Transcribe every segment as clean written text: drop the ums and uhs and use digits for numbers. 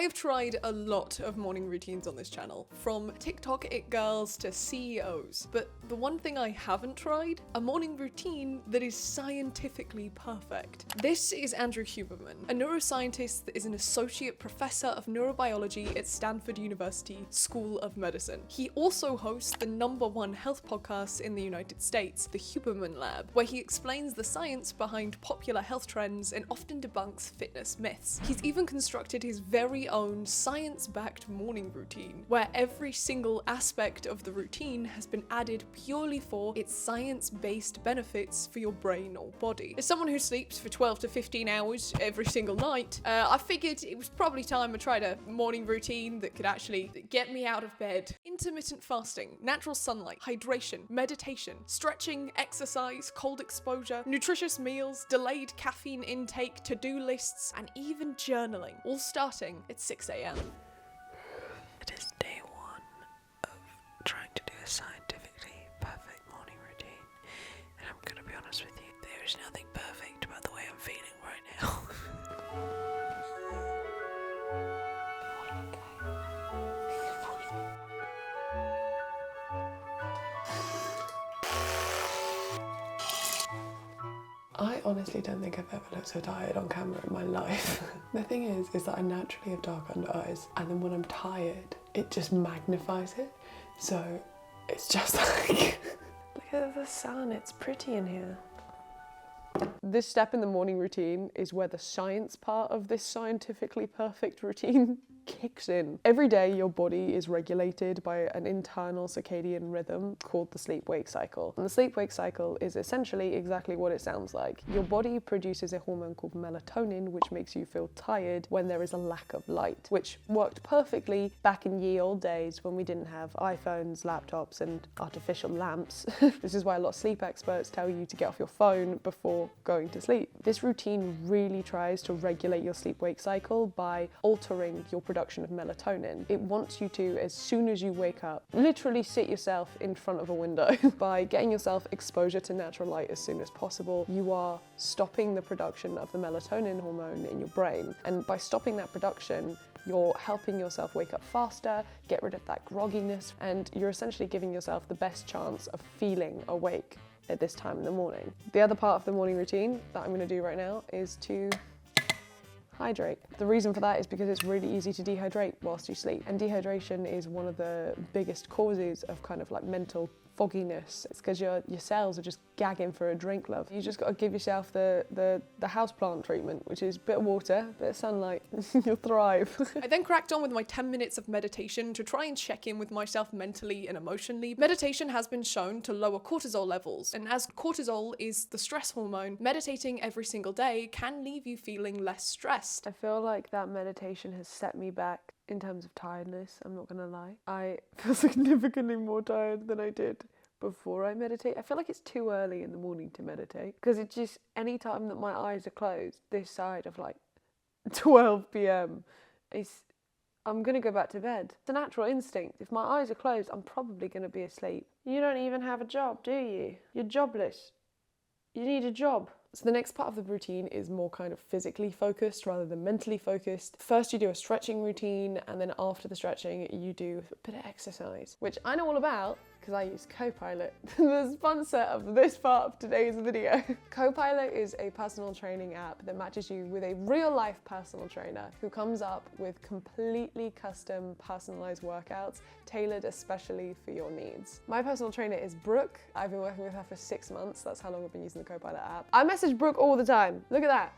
I have tried a lot of morning routines on this channel, from TikTok it girls to CEOs, but the one thing I haven't tried, a morning routine that is scientifically perfect. This is Andrew Huberman, a neuroscientist that is an associate professor of neurobiology at Stanford University School of Medicine. He also hosts the #1 health podcast in the United States, the Huberman Lab, where he explains the science behind popular health trends and often debunks fitness myths. He's even constructed his very own science-backed morning routine, where every single aspect of the routine has been added purely for its science-based benefits for your brain or body. As someone who sleeps for 12 to 15 hours every single night, I figured it was probably time I tried a morning routine that could actually get me out of bed. Intermittent fasting, natural sunlight, hydration, meditation, stretching, exercise, cold exposure, nutritious meals, delayed caffeine intake, to-do lists, and even journaling, all starting at 6 a.m. It is day 1 of trying to do a scientifically perfect morning routine, and I'm gonna be honest with you, there is nothing perfect about the way I'm feeling right now. I honestly don't think I've ever looked so tired on camera in my life. The thing is that I naturally have dark under eyes, and then when I'm tired, it just magnifies it. So it's just like, look at the sun, it's pretty in here. This step in the morning routine is where the science part of this scientifically perfect routine kicks in. Every day your body is regulated by an internal circadian rhythm called the sleep-wake cycle. And the sleep-wake cycle is essentially exactly what it sounds like. Your body produces a hormone called melatonin, which makes you feel tired when there is a lack of light, which worked perfectly back in ye old days when we didn't have iPhones, laptops, and artificial lamps. This is why a lot of sleep experts tell you to get off your phone before going to sleep. This routine really tries to regulate your sleep-wake cycle by altering your production of melatonin. It wants you to, as soon as you wake up, literally sit yourself in front of a window. By getting yourself exposure to natural light as soon as possible, you are stopping the production of the melatonin hormone in your brain. And by stopping that production, you're helping yourself wake up faster, get rid of that grogginess, and you're essentially giving yourself the best chance of feeling awake at this time in the morning. The other part of the morning routine that I'm going to do right now is to hydrate. The reason for that is because it's really easy to dehydrate whilst you sleep, and dehydration is one of the biggest causes of kind of like mental fogginess. It's because your cells are just gagging for a drink, love. You just got to give yourself the houseplant treatment, which is a bit of water, a bit of sunlight. You'll thrive. I then cracked on with my 10 minutes of meditation to try and check in with myself mentally and emotionally. Meditation has been shown to lower cortisol levels, and as cortisol is the stress hormone, meditating every single day can leave you feeling less stressed. I feel like that meditation has set me back in terms of tiredness, I'm not gonna lie. I feel significantly more tired than I did before I meditate. I feel like it's too early in the morning to meditate, because it's just any time that my eyes are closed, this side of like 12 p.m, I'm gonna go back to bed. It's a natural instinct. If my eyes are closed, I'm probably gonna be asleep. You don't even have a job, do you? You're jobless. You need a job. So the next part of the routine is more kind of physically focused rather than mentally focused. First you do a stretching routine, and then after the stretching you do a bit of exercise, which I know all about because I use Copilot, the sponsor of this part of today's video. Copilot is a personal training app that matches you with a real-life personal trainer who comes up with completely custom personalized workouts tailored especially for your needs. My personal trainer is Brooke. I've been working with her for 6 months. That's how long I've been using the Copilot app. I message Brooke all the time. Look at that.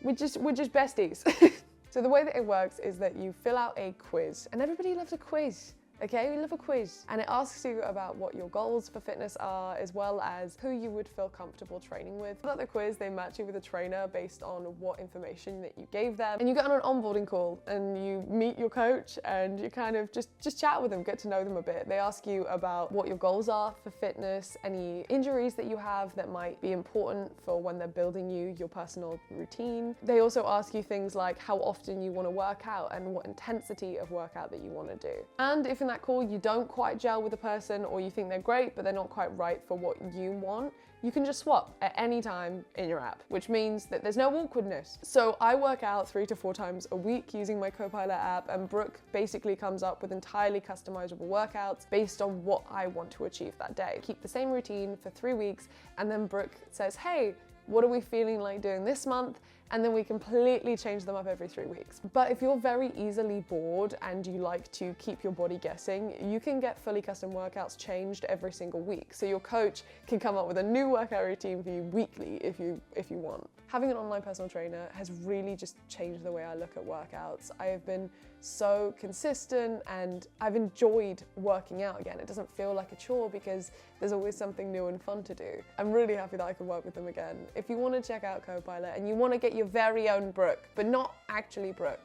We're just besties. So the way that it works is that you fill out a quiz, and everybody loves a quiz. Okay, we love a quiz, and it asks you about what your goals for fitness are, as well as who you would feel comfortable training with. Without the quiz, they match you with a trainer based on what information that you gave them, and you get on an onboarding call and you meet your coach and you kind of just chat with them, get to know them a bit. They ask you about what your goals are for fitness, any injuries that you have that might be important for when they're building you your personal routine. They also ask you things like how often you want to work out and what intensity of workout that you want to do. And if in that call, you don't quite gel with the person, or you think they're great, but they're not quite right for what you want, you can just swap at any time in your app, which means that there's no awkwardness. So I work out 3 to 4 times a week using my Copilot app, and Brooke basically comes up with entirely customizable workouts based on what I want to achieve that day. Keep the same routine for 3 weeks, and then Brooke says, hey, what are we feeling like doing this month? And then we completely change them up every 3 weeks. But if you're very easily bored and you like to keep your body guessing, you can get fully custom workouts changed every single week. So your coach can come up with a new workout routine for you weekly if you want. Having an online personal trainer has really just changed the way I look at workouts. I have been so consistent and I've enjoyed working out again. It doesn't feel like a chore because there's always something new and fun to do. I'm really happy that I can work with them again. If you want to check out Copilot and you want to get your very own Brooke, but not actually Brooke,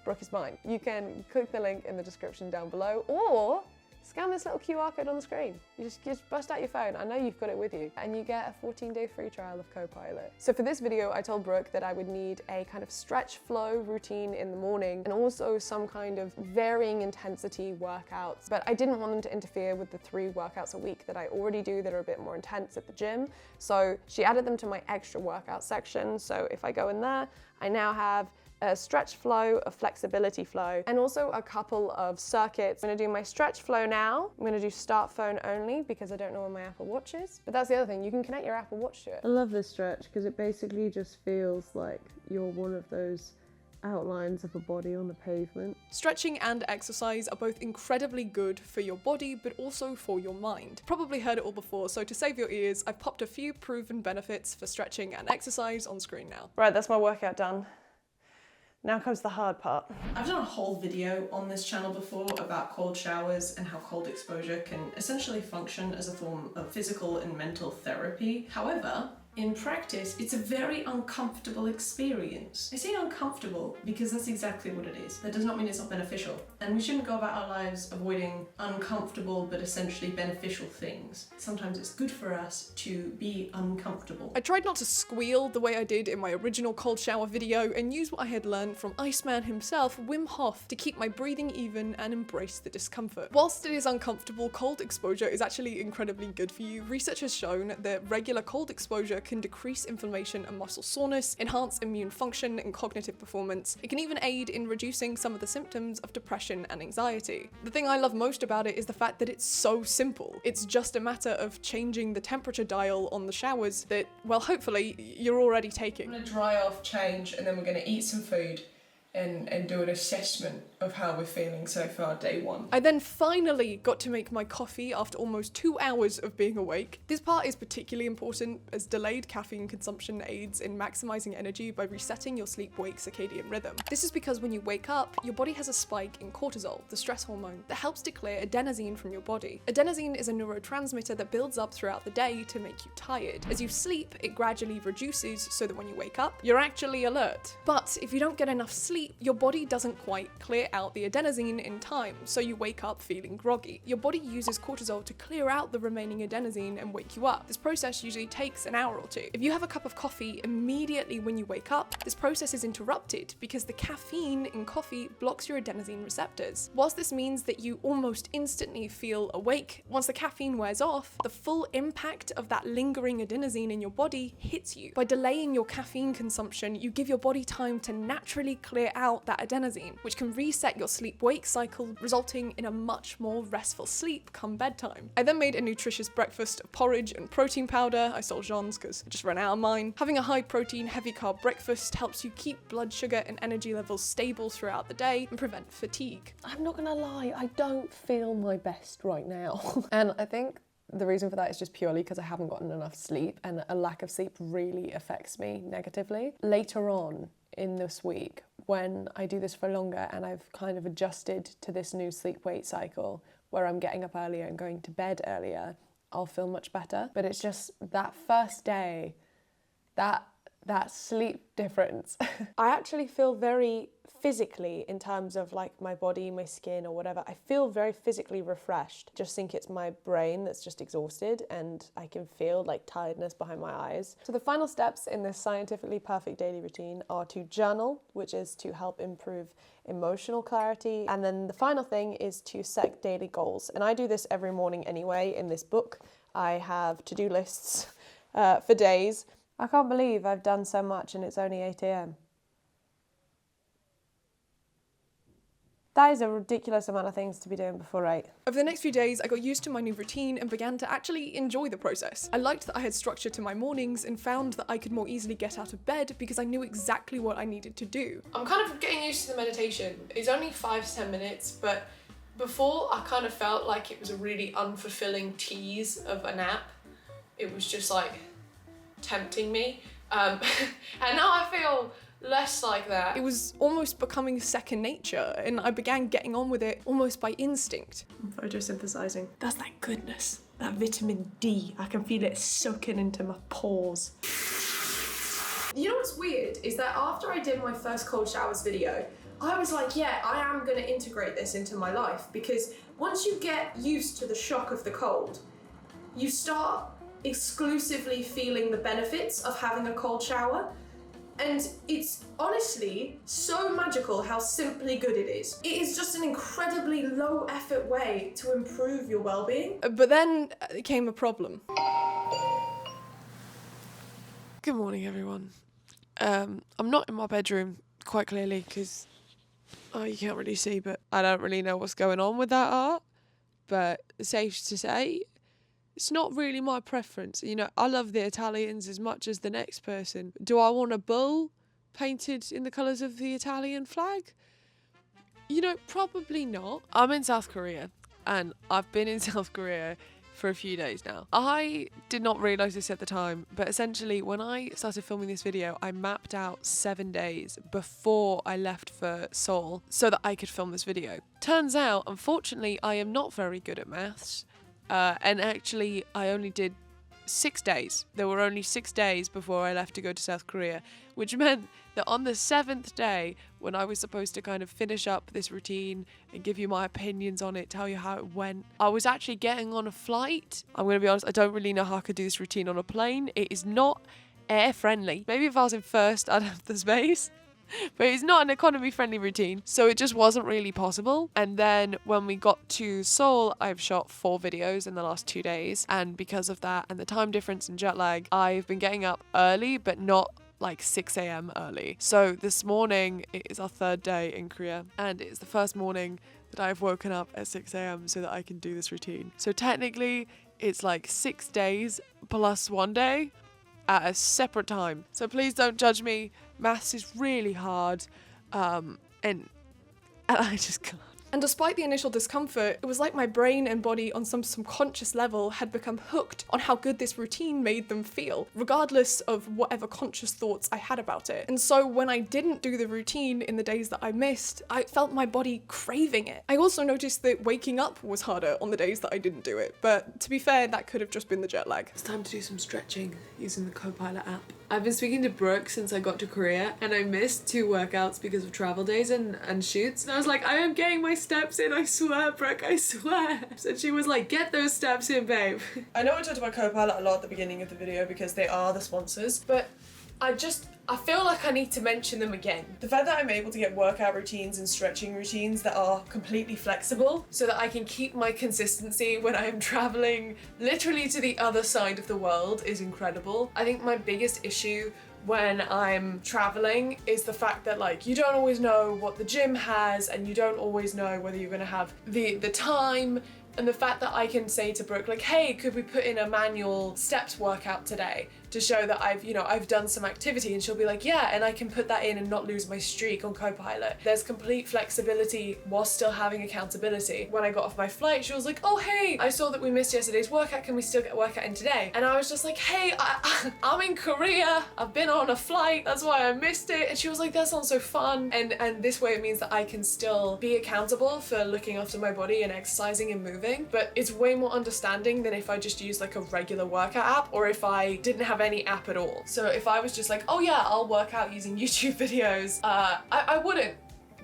Brooke is mine, you can click the link in the description down below, or scan this little QR code on the screen. You just bust out your phone, I know you've got it with you, and you get a 14-day free trial of Copilot. So for this video, I told Brooke that I would need a kind of stretch flow routine in the morning, and also some kind of varying intensity workouts. But I didn't want them to interfere with the 3 workouts a week that I already do that are a bit more intense at the gym. So she added them to my extra workout section. So if I go in there, I now have a stretch flow, a flexibility flow, and also a couple of circuits. I'm gonna do my stretch flow now. I'm gonna do start phone only because I don't know where my Apple Watch is. But that's the other thing, you can connect your Apple Watch to it. I love this stretch because it basically just feels like you're one of those outlines of a body on the pavement. Stretching and exercise are both incredibly good for your body, but also for your mind. Probably heard it all before, so to save your ears, I've popped a few proven benefits for stretching and exercise on screen now. Right, that's my workout done. Now comes the hard part. I've done a whole video on this channel before about cold showers and how cold exposure can essentially function as a form of physical and mental therapy. However, in practice, it's a very uncomfortable experience. I say uncomfortable because that's exactly what it is. That does not mean it's not beneficial. And we shouldn't go about our lives avoiding uncomfortable but essentially beneficial things. Sometimes it's good for us to be uncomfortable. I tried not to squeal the way I did in my original cold shower video and use what I had learned from Iceman himself, Wim Hof, to keep my breathing even and embrace the discomfort. Whilst it is uncomfortable, cold exposure is actually incredibly good for you. Research has shown that regular cold exposure can decrease inflammation and muscle soreness, enhance immune function and cognitive performance. It can even aid in reducing some of the symptoms of depression and anxiety. The thing I love most about it is the fact that it's so simple. It's just a matter of changing the temperature dial on the showers that, well, hopefully you're already taking. I'm gonna dry off, change, and then we're gonna eat some food and do an assessment of how we're feeling so far, day 1. I then finally got to make my coffee after almost 2 hours of being awake. This part is particularly important as delayed caffeine consumption aids in maximizing energy by resetting your sleep-wake circadian rhythm. This is because when you wake up, your body has a spike in cortisol, the stress hormone, that helps to clear adenosine from your body. Adenosine is a neurotransmitter that builds up throughout the day to make you tired. As you sleep, it gradually reduces so that when you wake up, you're actually alert. But if you don't get enough sleep, your body doesn't quite clear out the adenosine in time, so you wake up feeling groggy. Your body uses cortisol to clear out the remaining adenosine and wake you up. This process usually takes an hour or 2. If you have a cup of coffee immediately when you wake up, this process is interrupted because the caffeine in coffee blocks your adenosine receptors. Whilst this means that you almost instantly feel awake, once the caffeine wears off, the full impact of that lingering adenosine in your body hits you. By delaying your caffeine consumption, you give your body time to naturally clear out that adenosine, which can reset your sleep-wake cycle, resulting in a much more restful sleep come bedtime. I then made a nutritious breakfast of porridge and protein powder. I stole Jean's because I just ran out of mine. Having a high-protein, heavy-carb breakfast helps you keep blood sugar and energy levels stable throughout the day and prevent fatigue. I'm not gonna lie, I don't feel my best right now. And I think the reason for that is just purely because I haven't gotten enough sleep, and a lack of sleep really affects me negatively. Later on in this week, when I do this for longer and I've kind of adjusted to this new sleep-wake cycle where I'm getting up earlier and going to bed earlier, I'll feel much better. But it's just that first day, that that sleep difference. I actually feel very physically, in terms of like my body, my skin or whatever, I feel very physically refreshed. Just think it's my brain that's just exhausted and I can feel like tiredness behind my eyes. So the final steps in this scientifically perfect daily routine are to journal, which is to help improve emotional clarity. And then the final thing is to set daily goals. And I do this every morning anyway. In this book, I have to-do lists for days. I can't believe I've done so much and it's only 8 a.m. That is a ridiculous amount of things to be doing before 8. Over the next few days, I got used to my new routine and began to actually enjoy the process. I liked that I had structure to my mornings and found that I could more easily get out of bed because I knew exactly what I needed to do. I'm kind of getting used to the meditation. It's only 5 to 10 minutes, but before I kind of felt like it was a really unfulfilling tease of a nap. It was just like tempting me. And now I feel less like that. It was almost becoming second nature and I began getting on with it almost by instinct. I'm photosynthesizing. That's that goodness, that vitamin D. I can feel it soaking into my pores. You know what's weird is that after I did my first cold showers video, I was like, yeah, I am gonna integrate this into my life, because once you get used to the shock of the cold, you start exclusively feeling the benefits of having a cold shower. And it's honestly so magical how simply good it is. It is just an incredibly low effort way to improve your well-being. But then came a problem. Good morning, everyone. I'm not in my bedroom, quite clearly, because you can't really see, but I don't really know what's going on with that art. But safe to say, it's not really my preference. You know, I love the Italians as much as the next person. Do I want a bull painted in the colours of the Italian flag? You know, probably not. I'm in South Korea, and I've been in South Korea for a few days now. I did not realise this at the time, but essentially when I started filming this video, I mapped out 7 days before I left for Seoul so that I could film this video. Turns out, unfortunately, I am not very good at maths. And actually, I only did 6 days. There were only 6 days before I left to go to South Korea, which meant that on the 7th day, when I was supposed to kind of finish up this routine and give you my opinions on it, tell you how it went, I was actually getting on a flight. I'm going to be honest, I don't really know how I could do this routine on a plane. It is not air friendly. Maybe if I was in first, I'd have the space. But it's not an economy-friendly routine, so it just wasn't really possible. And then when we got to Seoul, I've shot 4 videos in the last 2 days, and because of that and the time difference and jet lag, I've been getting up early, but not like 6 a.m. early. So this morning, it is our 3rd day in Korea, and it's the first morning that I've woken up at 6 a.m. so that I can do this routine. So technically, it's like 6 days plus 1 day at a separate time. So please don't judge me. Maths is really hard, and I just can't. And despite the initial discomfort, it was like my brain and body on some subconscious level had become hooked on how good this routine made them feel, regardless of whatever conscious thoughts I had about it. And so when I didn't do the routine in the days that I missed, I felt my body craving it. I also noticed that waking up was harder on the days that I didn't do it, but to be fair, that could have just been the jet lag. It's time to do some stretching using the Copilot app. I've been speaking to Brooke since I got to Korea, and I missed 2 workouts because of travel days and shoots. And I was like, I am getting my steps in, I swear, Brooke, I swear. And she was like, get those steps in, babe. I know I talked about Copilot a lot at the beginning of the video because they are the sponsors, but I feel like I need to mention them again. The fact that I'm able to get workout routines and stretching routines that are completely flexible so that I can keep my consistency when I am traveling literally to the other side of the world is incredible. I think my biggest issue when I'm traveling is the fact that like you don't always know what the gym has and you don't always know whether you're gonna have the time. And the fact that I can say to Brooke, like, hey, could we put in a manual steps workout today to show that I've done some activity, and she'll be like, yeah, and I can put that in and not lose my streak on Copilot. There's complete flexibility while still having accountability. When I got off my flight, she was like, oh, hey, I saw that we missed yesterday's workout. Can we still get a workout in today? And I was just like, hey, I'm in Korea. I've been on a flight. That's why I missed it. And she was like, that sounds so fun. And this way it means that I can still be accountable for looking after my body and exercising and moving. But it's way more understanding than if I just used like a regular workout app, or if I didn't have any app at all. So if I was just like, oh yeah, I'll work out using YouTube videos, I wouldn't.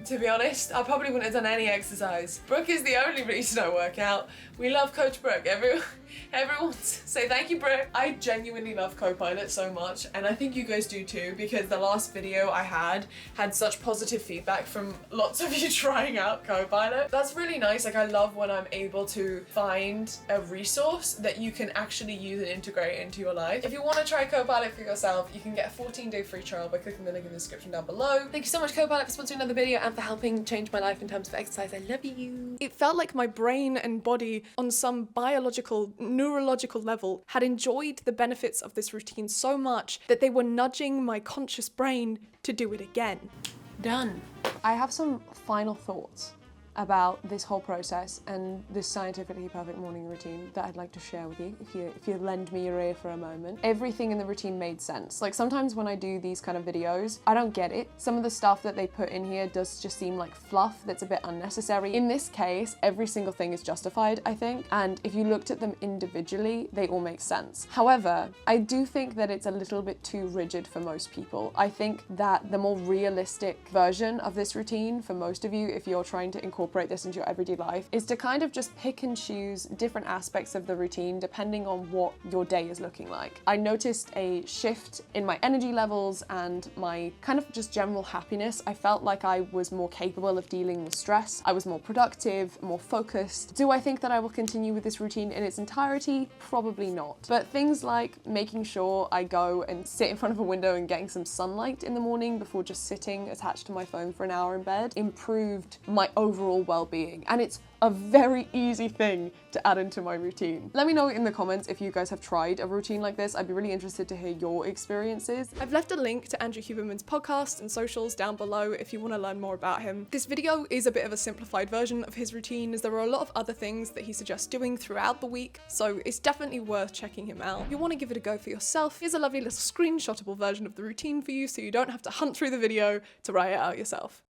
To be honest, I probably wouldn't have done any exercise. Brooke is the only reason I work out. We love Coach Brooke. Everyone say thank you, Brooke. I genuinely love Copilot so much, and I think you guys do too, because the last video I had such positive feedback from lots of you trying out Copilot. That's really nice. Like, I love when I'm able to find a resource that you can actually use and integrate into your life. If you want to try Copilot for yourself, you can get a 14-day free trial by clicking the link in the description down below. Thank you so much, Copilot, for sponsoring another video and for helping change my life in terms of exercise. I love you. It felt like my brain and body on some biological, neurological level had enjoyed the benefits of this routine so much that they were nudging my conscious brain to do it again. Done. I have some final thoughts about this whole process and this scientifically perfect morning routine that I'd like to share with you, if you lend me your ear for a moment. Everything in the routine made sense. Like, sometimes when I do these kind of videos, I don't get it. Some of the stuff that they put in here does just seem like fluff that's a bit unnecessary. In this case, every single thing is justified, I think, and if you looked at them individually, they all make sense. However, I do think that it's a little bit too rigid for most people. I think that the more realistic version of this routine for most of you, if you're trying to incorporate this into your everyday life, is to kind of just pick and choose different aspects of the routine depending on what your day is looking like. I noticed a shift in my energy levels and my kind of just general happiness. I felt like I was more capable of dealing with stress. I was more productive, more focused. Do I think that I will continue with this routine in its entirety? Probably not. But things like making sure I go and sit in front of a window and getting some sunlight in the morning before just sitting attached to my phone for an hour in bed improved my overall well-being, and it's a very easy thing to add into my routine. Let me know in the comments if you guys have tried a routine like this. I'd be really interested to hear your experiences. I've left a link to Andrew Huberman's podcast and socials down below if you want to learn more about him. This video is a bit of a simplified version of his routine, as there are a lot of other things that he suggests doing throughout the week, so it's definitely worth checking him out. If you want to give it a go for yourself, here's a lovely little screenshotable version of the routine for you, so you don't have to hunt through the video to write it out yourself.